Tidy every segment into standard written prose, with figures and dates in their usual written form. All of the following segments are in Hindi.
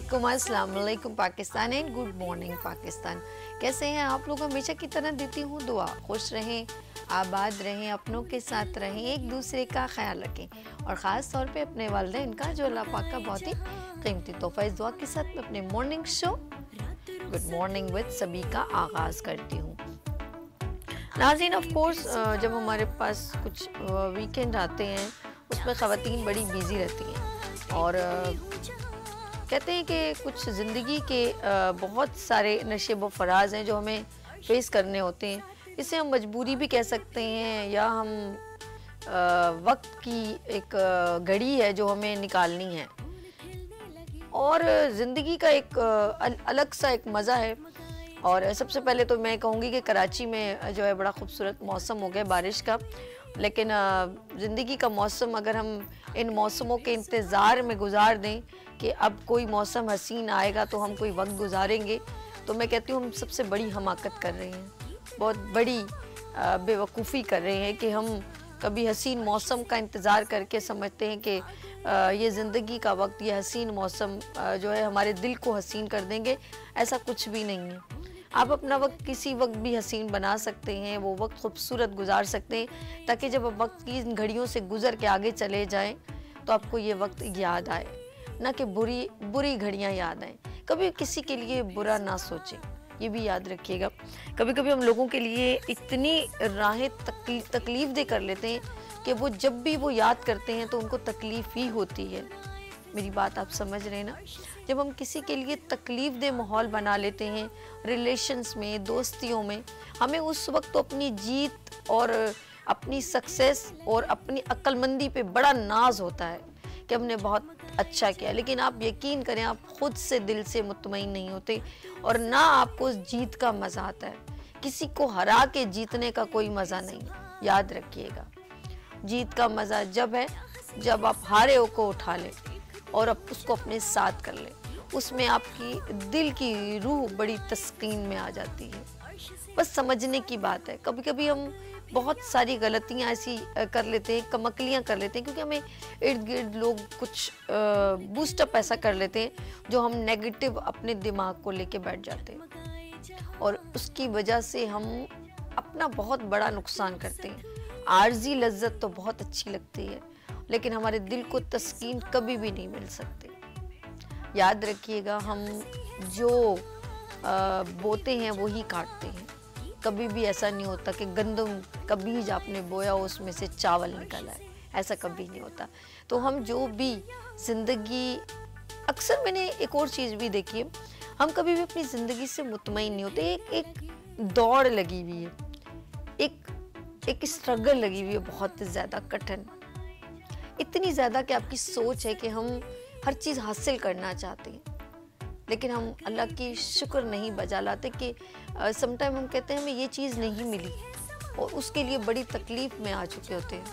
वालेकुम, अस्सलाम वालेकुम Pakistan and good morning Pakistan. कैसे हैं आप लोग? हमेशा की तरह देती हूँ दुआ, खुश रहें, आबाद रहें, अपनों के साथ रहें, एक दूसरे का ख्याल रखें और ख़ास तौर पे अपने वालिदैन का जो अल्लाह पाक का बहुत ही कीमती तोहफ़ा। इस दुआ के साथ मैं अपने morning show good morning with सभी का आगाज़ करती हूँ। नाज़रीन, ऑफ कोर्स जब हमारे पास कुछ वीकेंड आते हैं उसमें ख़वातीन बड़ी बिज़ी रहती हैं और कहते हैं कि कुछ ज़िंदगी के बहुत सारे नशेब व फराज हैं जो हमें फेस करने होते हैं। इसे हम मजबूरी भी कह सकते हैं या हम वक्त की एक घड़ी है जो हमें निकालनी है और ज़िंदगी का एक अलग सा एक मज़ा है। और सबसे पहले तो मैं कहूँगी कि कराची में जो है बड़ा खूबसूरत मौसम हो गया बारिश का, लेकिन ज़िंदगी का मौसम अगर हम इन मौसमों के इंतज़ार में गुजार दें कि अब कोई मौसम हसीन आएगा तो हम कोई वक्त गुजारेंगे, तो मैं कहती हूँ हम सबसे बड़ी हमाकत कर रहे हैं, बहुत बड़ी बेवकूफ़ी कर रहे हैं कि हम कभी हसीन मौसम का इंतज़ार करके समझते हैं कि ये ज़िंदगी का वक्त, ये हसीन मौसम जो है हमारे दिल को हसीन कर देंगे। ऐसा कुछ भी नहीं है। आप अपना वक्त किसी वक्त भी हसीन बना सकते हैं, वो वक्त खूबसूरत गुजार सकते हैं ताकि जब आप वक्त की इन घड़ियों से गुजर के आगे चले जाएं तो आपको ये वक्त याद आए, ना कि बुरी घड़ियां याद आएं। कभी किसी के लिए बुरा ना सोचें, ये भी याद रखिएगा। कभी कभी हम लोगों के लिए इतनी राहें तकलीफ दे कर लेते हैं कि वो जब भी वो याद करते हैं तो उनको तकलीफ़ ही होती है। मेरी बात आप समझ रहे हैं ना? जब हम किसी के लिए तकलीफ़ दे माहौल बना लेते हैं रिलेशंस में, दोस्तियों में, हमें उस वक्त तो अपनी जीत और अपनी सक्सेस और अपनी अक्लमंदी पे बड़ा नाज होता है कि हमने बहुत अच्छा किया, लेकिन आप यकीन करें आप खुद से दिल से मुतमईन नहीं होते और ना आपको उस जीत का मज़ा आता है। किसी को हरा के जीतने का कोई मज़ा नहीं, याद रखिएगा। जीत का मज़ा जब है जब आप हारे को उठा लें और अब उसको अपने साथ कर लें, उसमें आपकी दिल की रूह बड़ी तस्कीन में आ जाती है। बस समझने की बात है। कभी कभी हम बहुत सारी गलतियां ऐसी कर लेते हैं, कमकलियां कर लेते हैं, क्योंकि हमें इर्द गिर्द लोग कुछ बूस्टअप ऐसा कर लेते हैं जो हम नेगेटिव अपने दिमाग को लेके बैठ जाते हैं और उसकी वजह से हम अपना बहुत बड़ा नुकसान करते हैं। आर्जी लज्जत तो बहुत अच्छी लगती है लेकिन हमारे दिल को तस्कीन कभी भी नहीं मिल सकती। याद रखिएगा, हम जो बोते हैं वो ही काटते हैं। कभी भी ऐसा नहीं होता कि गंदम का बीज आपने बोया उसमें से चावल निकल आए, ऐसा कभी नहीं होता। तो हम जो भी ज़िंदगी, अक्सर मैंने एक और चीज़ भी देखी है, हम कभी भी अपनी ज़िंदगी से मुतमईन नहीं होते। एक दौड़ लगी हुई है, एक स्ट्रगल लगी हुई है, बहुत ज़्यादा कठिन, इतनी ज़्यादा कि आपकी सोच है कि हम हर चीज़ हासिल करना चाहते हैं लेकिन हम अल्लाह की शुक्र नहीं बजा लाते कि समटाइम हम कहते हैं हमें ये चीज़ नहीं मिली और उसके लिए बड़ी तकलीफ़ में आ चुके होते हैं।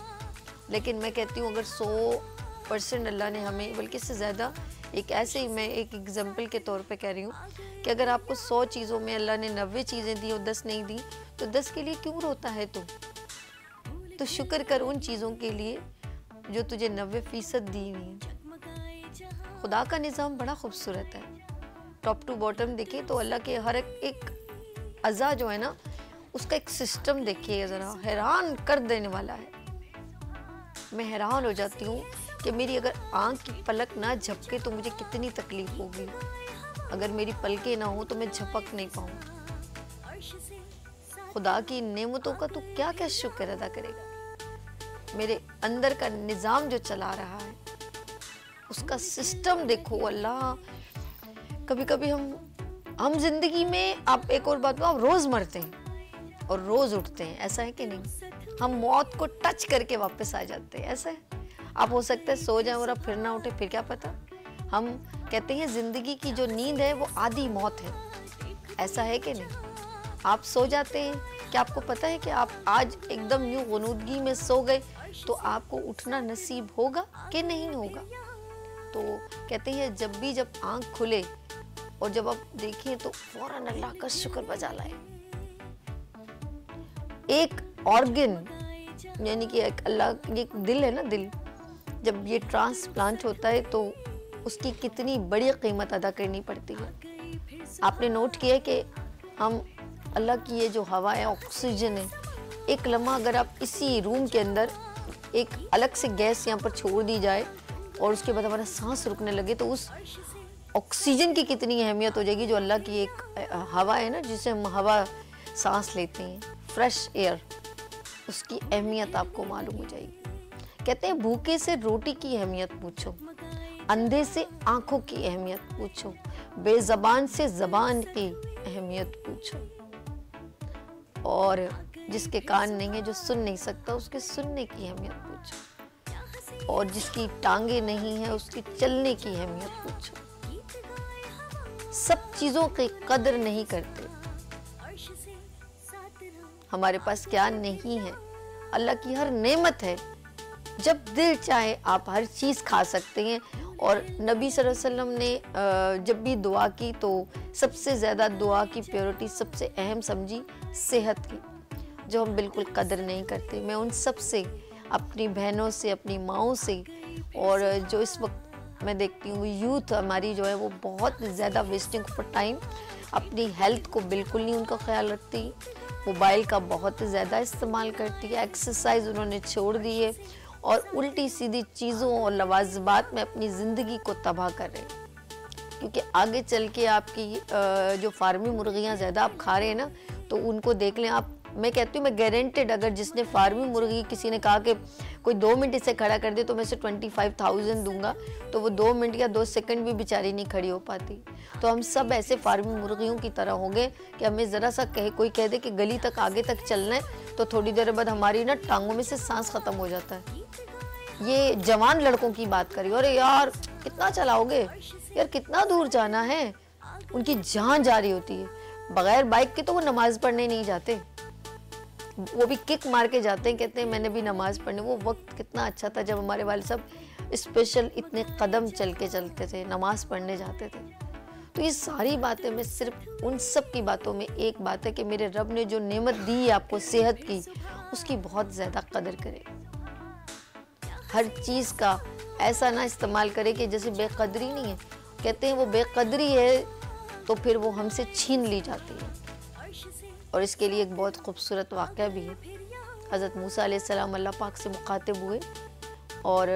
लेकिन मैं कहती हूँ अगर 100% अल्लाह ने हमें, बल्कि इससे ज़्यादा, एक ऐसे ही मैं एक एग्जाम्पल के तौर पे कह रही हूँ कि अगर आपको 100 चीज़ों में अल्लाह ने 90 चीज़ें दी और 10 नहीं दी तो 10 के लिए क्यों रोता है तुम? तो शुक्र कर उन चीज़ों के लिए जो तुझे 90% दी हुई है। खुदा का निज़ाम बड़ा खूबसूरत है, टॉप टू बॉटम देखिए तो अल्लाह के हर एक अज़ा जो है ना उसका एक सिस्टम देखिए, ज़रा हैरान कर देने वाला है। मैं हैरान हो जाती हूँ कि मेरी अगर आँख की पलक ना झपके तो मुझे कितनी तकलीफ़ होगी, अगर मेरी पलकें ना हो तो मैं झपक नहीं पाऊँ। खुदा की नेमतों का तो क्या क्या शुक्र अदा करेगा। मेरे अंदर का निज़ाम जो चला रहा है उसका सिस्टम देखो अल्लाह। कभी कभी हम जिंदगी में, आप एक और बात, आप रोज मरते हैं और रोज उठते हैं, ऐसा है कि नहीं? हम मौत को टच करके वापस आ जाते हैं, ऐसा है। आप हो सकता है सो जाए और आप फिर ना उठे, फिर क्या पता। हम कहते हैं जिंदगी की जो नींद है वो आधी मौत है, ऐसा है कि नहीं? आप सो जाते हैं, क्या आपको पता है कि आप आज एकदम यूं गुनूदगी में सो गए तो आपको उठना नसीब होगा कि नहीं होगा? तो कहते हैं जब आँख खुले और जब आप देखें तो फौरन अल्लाह का शुक्र बजा लाए। एक ऑर्गन यानी कि एक अल्लाह, एक दिल है ना, दिल जब ये ट्रांसप्लांट होता है तो उसकी कितनी बड़ी कीमत अदा करनी पड़ती है। आपने नोट किया कि हम अल्लाह की ये जो हवा है, ऑक्सीजन है, एक लम्हा अगर आप इसी रूम के अंदर एक अलग से गैस यहाँ पर छोड़ दी जाए और उसके बाद हमारा सांस रुकने लगे तो उस ऑक्सीजन की कितनी अहमियत हो जाएगी, जो अल्लाह की एक हवा है ना, जिसे हम हवा सांस लेते हैं, फ्रेश एयर, उसकी अहमियत आपको मालूम हो जाएगी। कहते हैं भूखे से रोटी की अहमियत पूछो, अंधे से आंखों की अहमियत पूछो, बेज़बान से ज़बान की अहमियत पूछो, और जिसके कान नहीं है, जो सुन नहीं सकता, उसके सुनने की अहमियत पूछो, और जिसकी टांगे नहीं है उसकी चलने की अहमियत पूछो। सब चीजों की कदर नहीं करते। हमारे पास क्या नहीं है, अल्लाह की हर नेमत है। जब दिल चाहे आप हर चीज खा सकते हैं। और नबी सल्लल्लाहु अलैहि वसल्लम ने जब भी दुआ की तो सबसे ज़्यादा दुआ की प्रायोरिटी सबसे अहम समझी सेहत की, जो हम बिल्कुल कदर नहीं करते। मैं उन सब से, अपनी बहनों से, अपनी माँओं से, और जो इस वक्त मैं देखती हूँ यूथ हमारी जो है वो बहुत ज़्यादा वेस्टिंग ऑफ टाइम, अपनी हेल्थ को बिल्कुल नहीं उनका ख्याल रखती, मोबाइल का बहुत ज़्यादा इस्तेमाल करती है, एक्सरसाइज उन्होंने छोड़ दी है और उल्टी सीधी चीज़ों और लवाजबात में अपनी ज़िंदगी को तबाह कर रहे हैं। क्योंकि आगे चल के आपकी जो फार्मी मुर्गियाँ ज़्यादा आप खा रहे हैं ना, तो उनको देख लें आप। मैं कहती हूँ, मैं गारंटेड, अगर जिसने फार्मी मुर्गी किसी ने कहा कि कोई 2 मिनट इसे खड़ा कर दे तो मैं इसे 25,000 दूंगा, तो वो 2 मिनट या 2 सेकंड भी बेचारी नहीं खड़ी हो पाती। तो हम सब ऐसे फार्मी मुर्गियों की तरह हो गए कि हमें ज़रा सा कोई कह दे कि गली तक आगे तक चलना है, तो थोड़ी देर बाद हमारी ना टांगों में से सांस ख़त्म हो जाता है। ये जवान लड़कों की बात करी, अरे यार कितना चलाओगे यार, कितना दूर जाना है, उनकी जान जा रही होती है। बगैर बाइक के तो वो नमाज पढ़ने नहीं जाते, वो भी किक मार के जाते हैं, कहते हैं मैंने भी नमाज पढ़ने। वो वक्त कितना अच्छा था जब हमारे वाले सब स्पेशल इतने कदम चल के चलते थे, नमाज पढ़ने जाते थे। तो ये सारी बातें, मैं सिर्फ उन सब की बातों में एक बात है कि मेरे रब ने जो नेमत दी है आपको सेहत की, उसकी बहुत ज़्यादा कदर करें। हर चीज़ का ऐसा ना इस्तेमाल करें कि जैसे बेकदरी नहीं है। कहते हैं वो बेकदरी है तो फिर वो हमसे छीन ली जाती है। और इसके लिए एक बहुत खूबसूरत वाक़या भी है। हज़रत मूसा अलैहिस्सलाम अल्लाह पाक से मुखातिब हुए और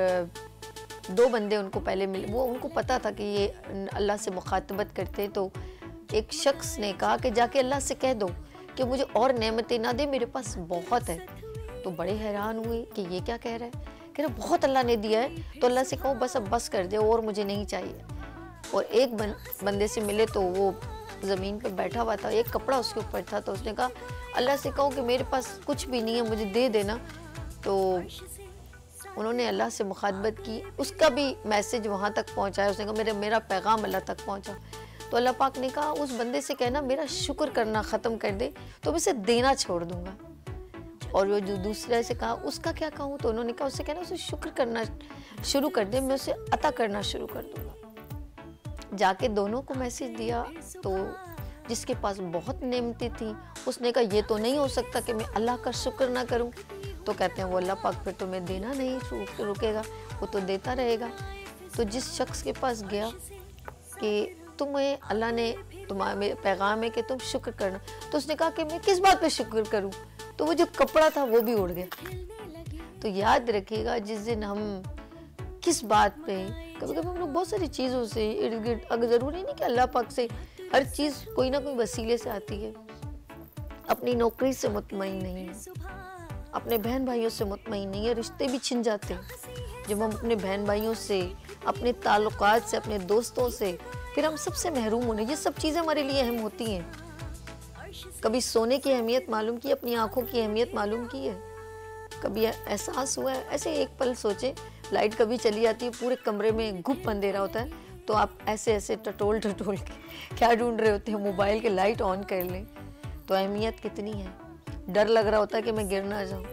2 बंदे उनको पहले मिले। वो उनको पता था कि ये अल्लाह से मुखातबत करते हैं। तो एक शख्स ने कहा कि जाके अल्लाह से कह दो कि मुझे और नेमतें ना दे, मेरे पास बहुत है। तो बड़े हैरान हुए कि ये क्या कह रहा है। कह रहे बहुत अल्लाह ने दिया है, तो अल्लाह से कहो बस अब बस कर दे, और मुझे नहीं चाहिए। और एक बंदे से मिले तो वो ज़मीन पर बैठा हुआ था, एक कपड़ा उसके ऊपर था। तो उसने कहा अल्लाह से कहो कि मेरे पास कुछ भी नहीं है, मुझे दे देना। तो उन्होंने अल्लाह से मुखातबत की, उसका भी मैसेज वहाँ तक पहुँचाया। उसने कहा मेरा पैगाम अल्लाह तक पहुँचा। तो अल्लाह पाक ने कहा उस बंदे से कहना मेरा शुक्र करना ख़त्म कर दे तो मैं इसे देना छोड़ दूँगा। और वो जो दूसरे से कहा उसका क्या कहूँ, तो उन्होंने कहा उससे कहना उसे शुक्र करना शुरू कर दे, मैं उसे अता करना शुरू कर दूँगा। जाके दोनों को मैसेज दिया तो जिसके पास बहुत नेमतें थी उसने कहा ये तो नहीं हो सकता कि मैं अल्लाह का शुक्र ना करूं। तो कहते हैं वो अल्लाह पाक फिर तुम्हें देना नहीं रुकेगा, वो तो देता रहेगा। तो जिस शख्स के पास गया कि तुम्हें अल्लाह ने तुम्हारे पैगाम है कि तुम शुक्र करना, तो उसने कहा कि मैं किस बात पे शुक्र करूं, तो वो जो कपड़ा था वो भी उड़ गया। तो याद रखिएगा जिस दिन हम किस बात पे, कभी कभी हम लोग बहुत सारी चीज़ों से इर्द गिर्द, अगर ज़रूरी नहीं कि अल्लाह पाक से हर चीज़ कोई ना कोई वसीले से आती है। अपनी नौकरी से मुतमईन नहीं है, अपने बहन भाइयों से मुतमईन नहीं है, रिश्ते भी छिन जाते हैं जब हम अपने बहन भाइयों से, अपने ताल्लुकात से, अपने दोस्तों से, फिर हम सबसे महरूम होने। ये सब चीज़ें हमारे लिए अहम होती हैं। कभी सोने की अहमियत मालूम की, अपनी आँखों की अहमियत मालूम की है, कभी एहसास हुआ है? ऐसे एक पल सोचें, लाइट कभी चली जाती है, पूरे कमरे में घुप अंधेरा होता है, तो आप ऐसे ऐसे टटोल टटोल के क्या ढूंढ रहे होते हैं, मोबाइल के लाइट ऑन कर लें। तो अहमियत कितनी है। डर लग रहा होता है कि मैं गिर ना जाऊं।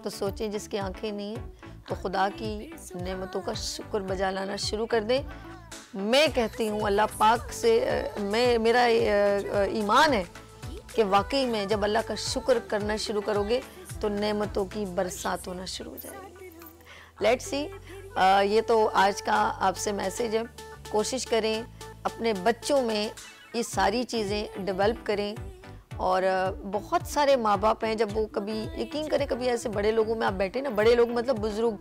तो सोचें जिसकी आंखें नहीं है तो खुदा की नेमतों का शुक्र बजा लाना शुरू कर दें। मैं कहती हूँ अल्लाह पाक से मेरा ईमान है कि वाकई में जब अल्लाह का शुक्र करना शुरू करोगे तो नेमतों की बरसात होना शुरू हो जाएगी। लेट्स सी, ये तो आज का आपसे मैसेज है, कोशिश करें अपने बच्चों में ये सारी चीज़ें डेवलप करें। और बहुत सारे माँ बाप हैं, जब वो कभी यकीन करें कभी ऐसे बड़े लोगों में आप बैठे ना, बड़े लोग मतलब बुजुर्ग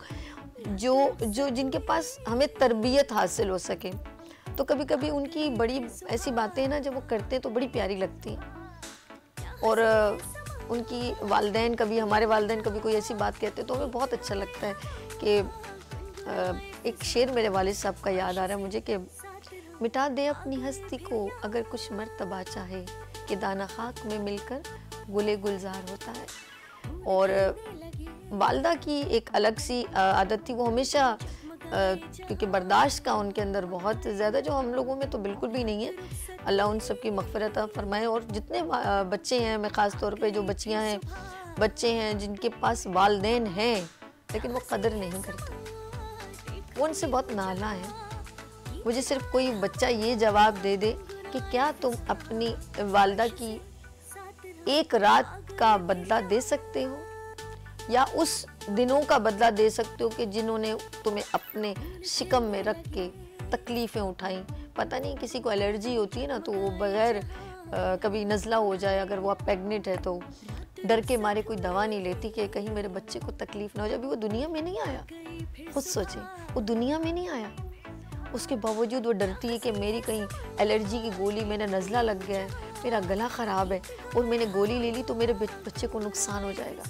जो जिनके पास हमें तरबियत हासिल हो सके, तो कभी कभी उनकी बड़ी ऐसी बातें ना जब वो करते हैं तो बड़ी प्यारी लगती हैं। और उनकी वालिदैन कभी, हमारे वालिदैन कभी कोई ऐसी बात कहते हैं तो हमें बहुत अच्छा लगता है कि एक शेर मेरे वालिद साहब का याद आ रहा है मुझे कि मिटा दे अपनी हस्ती को अगर कुछ मर्तबा चाहे, कि दाना खाक में मिलकर गुले गुलजार होता है। और वालदा की एक अलग सी आदत थी, वो हमेशा क्योंकि बर्दाश्त का उनके अंदर बहुत ज़्यादा, जो हम लोगों में तो बिल्कुल भी नहीं है, अल्लाह उन सब की मग़फ़िरत फरमाए। और जितने बच्चे हैं, मैं ख़ास तौर पे जो बच्चियां हैं, बच्चे हैं जिनके पास वालिदैन हैं लेकिन वो कदर नहीं करते, वो उनसे बहुत नाला है। मुझे सिर्फ कोई बच्चा ये जवाब दे दे कि क्या तुम अपनी वालदा की एक रात का बदला दे सकते हो, या उस दिनों का बदला दे सकते हो कि जिन्होंने तुम्हें अपने शिकम में रख के तकलीफ़ें उठाई। पता नहीं किसी को एलर्जी होती है ना, तो वो बगैर कभी नज़ला हो जाए, अगर वो आप प्रेग्नेंट है तो डर के मारे कोई दवा नहीं लेती कि कहीं मेरे बच्चे को तकलीफ़ ना हो जाए। अभी वो दुनिया में नहीं आया, खुद सोचे, वो दुनिया में नहीं आया, उसके बावजूद वो डरती है कि मेरी कहीं एलर्जी की गोली, मेरा नज़ला लग गया है, मेरा गला ख़राब है और मैंने गोली ले ली तो मेरे बच्चे को नुकसान हो जाएगा।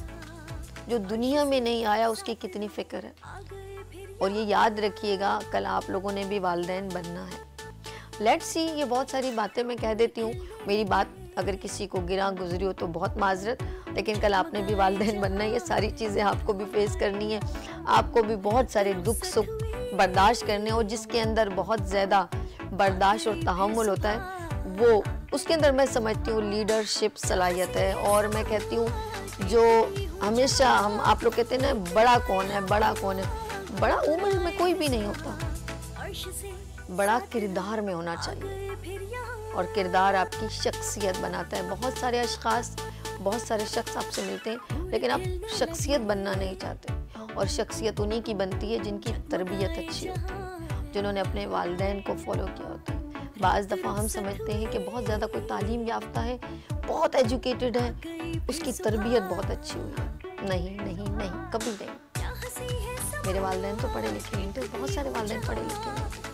जो दुनिया में नहीं आया उसकी कितनी फ़िक्र है। और ये याद रखिएगा, कल आप लोगों ने भी वालिदैन बनना है। लेट्स सी, ये बहुत सारी बातें मैं कह देती हूँ, मेरी बात अगर किसी को गिरा गुजरी हो तो बहुत माजरत, लेकिन कल आपने भी वालिदैन बनना है। ये सारी चीज़ें आपको भी फेस करनी है, आपको भी बहुत सारे दुख सुख बर्दाश्त करने, और जिसके अंदर बहुत ज़्यादा बर्दाश्त और तहम्मुल होता है वो उसके अंदर मैं समझती हूँ लीडरशिप सलाहियत है। और मैं कहती हूँ जो हमेशा हम आप लोग कहते हैं ना बड़ा कौन है, बड़ा कौन है, बड़ा उम्र में कोई भी नहीं होता, बड़ा किरदार में होना चाहिए। और किरदार आपकी शख्सियत बनाता है। बहुत सारे अशखास, बहुत सारे शख्स आपसे मिलते हैं लेकिन आप शख्सियत बनना नहीं चाहते, और शख्सियत उन्हीं की बनती है जिनकी तरबियत अच्छी होती है, जिन्होंने अपने वालिदैन को फॉलो किया होता है। बाज़ दफ़ा हम समझते हैं कि बहुत ज़्यादा कोई तालीम याफ्ता है, बहुत एजुकेटेड है, उसकी तरबियत बहुत अच्छी हुई है। नहीं नहीं नहीं, कभी नहीं। मेरे वालिदैन तो पढ़े लिखे नहीं थे, बहुत सारे वालिदैन पढ़े लिखे नहीं थे,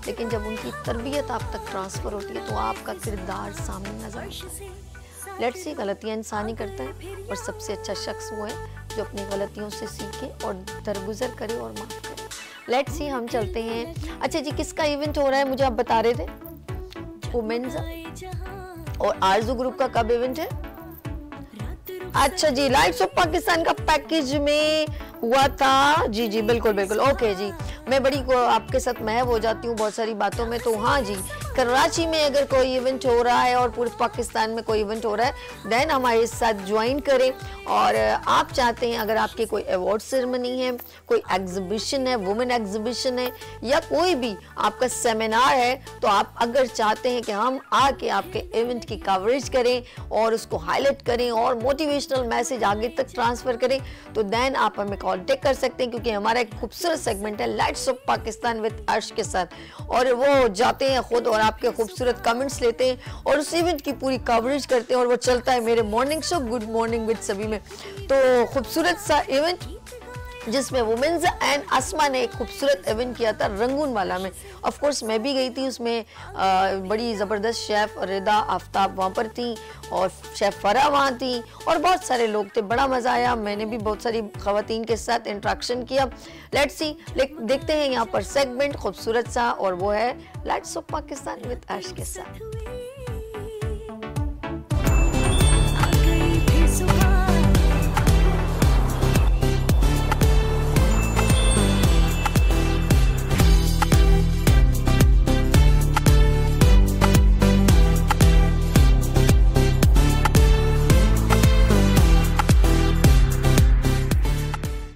लेकिन जब उनकी तरबियत आप तक ट्रांसफ़र होती है तो आपका किरदार सामने नजर आता है। लेट्स सी, गलतियाँ इंसान ही करता है, और सबसे अच्छा शख्स वो है जो अपनी गलतियों से सीखे और दरगुजर करे और माफ़ करे। लेट्स सी, हम चलते हैं। अच्छा जी, किसका इवेंट हो रहा है मुझे आप बता रहे थे? वुमेन्स। और आरज़ू ग्रुप का कब इवेंट है? अच्छा जी, लाइट्स ऑफ पाकिस्तान का पैकेज में हुआ था। जी जी, बिल्कुल बिल्कुल, ओके जी। मैं बड़ी आपके साथ महव हो जाती हूँ बहुत सारी बातों में, तो हाँ जी, कराची में अगर कोई इवेंट हो रहा है और पूरे पाकिस्तान में कोई इवेंट हो रहा है, देन हमारे साथ ज्वाइन करें। और आप चाहते हैं अगर आपके कोई अवार्ड सेरेमनी है, कोई एग्जीबिशन है, वुमेन एग्जीबिशन है, या कोई भी आपका सेमिनार है, तो आप अगर चाहते हैं कि हम आके आपके इवेंट की कवरेज करें और उसको हाईलाइट करें और मोटिवेशनल मैसेज आगे तक ट्रांसफ़र करें, तो देन आप हमें कॉन्टेक्ट कर सकते हैं, क्योंकि हमारा एक खूबसूरत सेगमेंट है लाइट्स ऑफ पाकिस्तान विद अर्श के साथ, और वो जाते हैं खुद और आपके खूबसूरत कमेंट्स लेते हैं और उस इवेंट की पूरी कवरेज करते हैं, और वो चलता है मेरे morning show good morning with सभी में। तो खूबसूरत सा इवेंट जिसमें वुमेन्स एंड अस्मा ने एक खूबसूरत इवेंट किया था रंगून वाला में। ऑफ कोर्स मैं भी गई थी उसमें, बड़ी ज़बरदस्त शेफ़ रिदा आफ्ताब वहाँ पर थी और शेफ़ फरा वहाँ थी और बहुत सारे लोग थे, बड़ा मज़ा आया। मैंने भी बहुत सारी ख़वातीन के साथ इंट्रैक्शन किया। लेट्स सी, देखते हैं यहाँ पर सेगमेंट खूबसूरत सा, और वो है लाइट्स ऑफ पाकिस्तान विद अर्श के साथ।